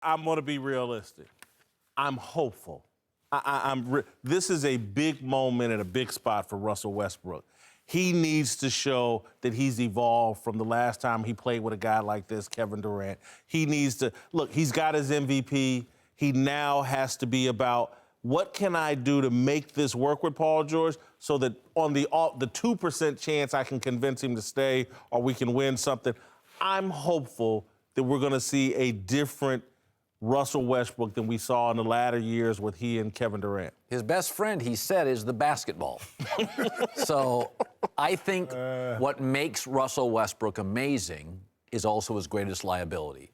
I'm going to be realistic. I'm hopeful. This is a big moment and a big spot for Russell Westbrook. He needs to show that he's evolved from the last time he played with a guy like this, Kevin Durant. He needs to, look, he's got his MVP. He now has to be about, what can I do to make this work with Paul George so that on the 2% chance I can convince him to stay or we can win something. I'm hopeful that we're going to see a different Russell Westbrook than we saw in the latter years with he and Kevin Durant. His best friend, he said, is the basketball. So I think what makes Russell Westbrook amazing is also his greatest liability.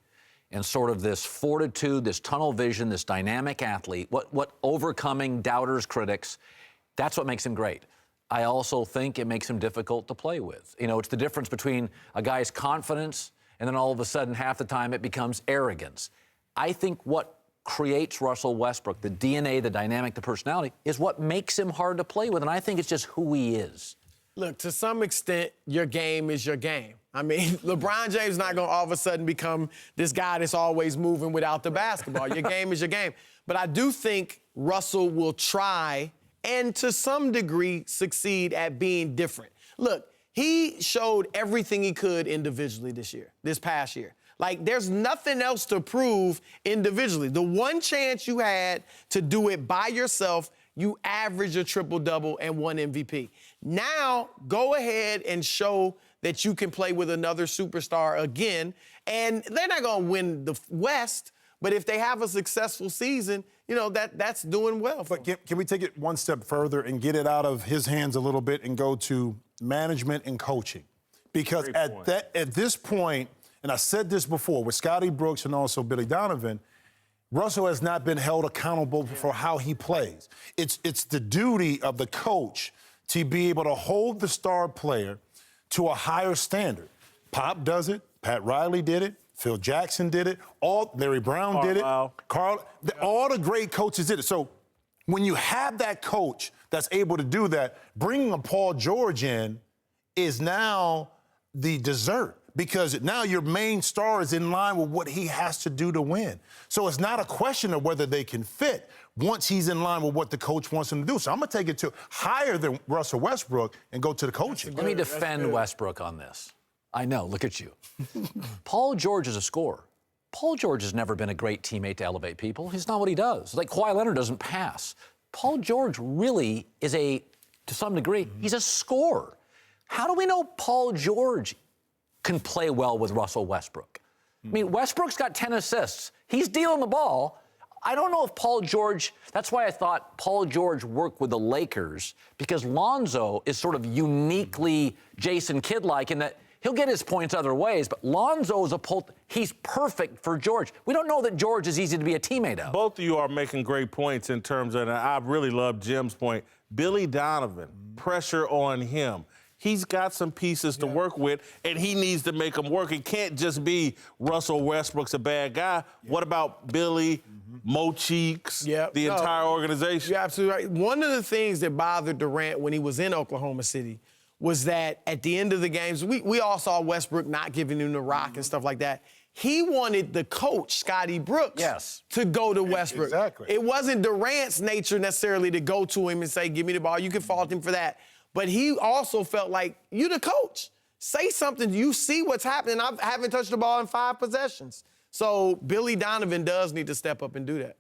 And sort of this fortitude, this tunnel vision, this dynamic athlete, what overcoming doubters, critics, that's what makes him great. I also think it makes him difficult to play with. You know, it's the difference between a guy's confidence and then all of a sudden half the time it becomes arrogance. I think what creates Russell Westbrook, the DNA, the dynamic, the personality, is what makes him hard to play with, and I think it's just who he is. Look, to some extent, your game is your game. I mean, LeBron James is not going to all of a sudden become this guy that's always moving without the basketball. Your game is your game. But I do think Russell will try and to some degree succeed at being different. Look, he showed everything he could individually this past year. Like, there's nothing else to prove individually. The one chance you had to do it by yourself, you averaged a triple-double and won MVP. Now, go ahead and show that you can play with another superstar again. And they're not going to win the West, but if they have a successful season, you know, that's doing well. But can we take it one step further and get it out of his hands a little bit and go to management and coaching? Because at this point, and I said this before, with Scotty Brooks and also Billy Donovan, Russell has not been held accountable for how he plays. It's the duty of the coach to be able to hold the star player to a higher standard. Pop does it. Pat Riley did it. Phil Jackson did it. Larry Brown did it. All the great coaches did it. So when you have that coach that's able to do that, bringing a Paul George in is now the dessert. Because now your main star is in line with what he has to do to win. So it's not a question of whether they can fit once he's in line with what the coach wants him to do. So I'm going to take it to higher than Russell Westbrook and go to the coaching. Let me defend Westbrook on this. I know, look at you. Paul George is a scorer. Paul George has never been a great teammate to elevate people. He's not what he does. Like Kawhi Leonard doesn't pass. Paul George really is to some degree, he's a scorer. How do we know Paul George can play well with Russell Westbrook? I mean, Westbrook's got 10 assists. He's dealing the ball. I don't know if Paul George, that's why I thought Paul George worked with the Lakers, because Lonzo is sort of uniquely Jason Kidd-like in that he'll get his points other ways, but Lonzo is he's perfect for George. We don't know that George is easy to be a teammate of. Both of you are making great points in terms of, and I really love Jim's point, Billy Donovan, pressure on him. He's got some pieces to work with, and he needs to make them work. It can't just be Russell Westbrook's a bad guy. What about Billy, Mo Cheeks, the entire organization? You're absolutely right. One of the things that bothered Durant when he was in Oklahoma City was that at the end of the games, we all saw Westbrook not giving him the rock and stuff like that. He wanted the coach, Scotty Brooks, to go to Westbrook. Exactly. It wasn't Durant's nature necessarily to go to him and say, give me the ball. You can fault him for that. But he also felt like, you the coach. Say something. You see what's happening. I haven't touched the ball in 5 possessions. So Billy Donovan does need to step up and do that.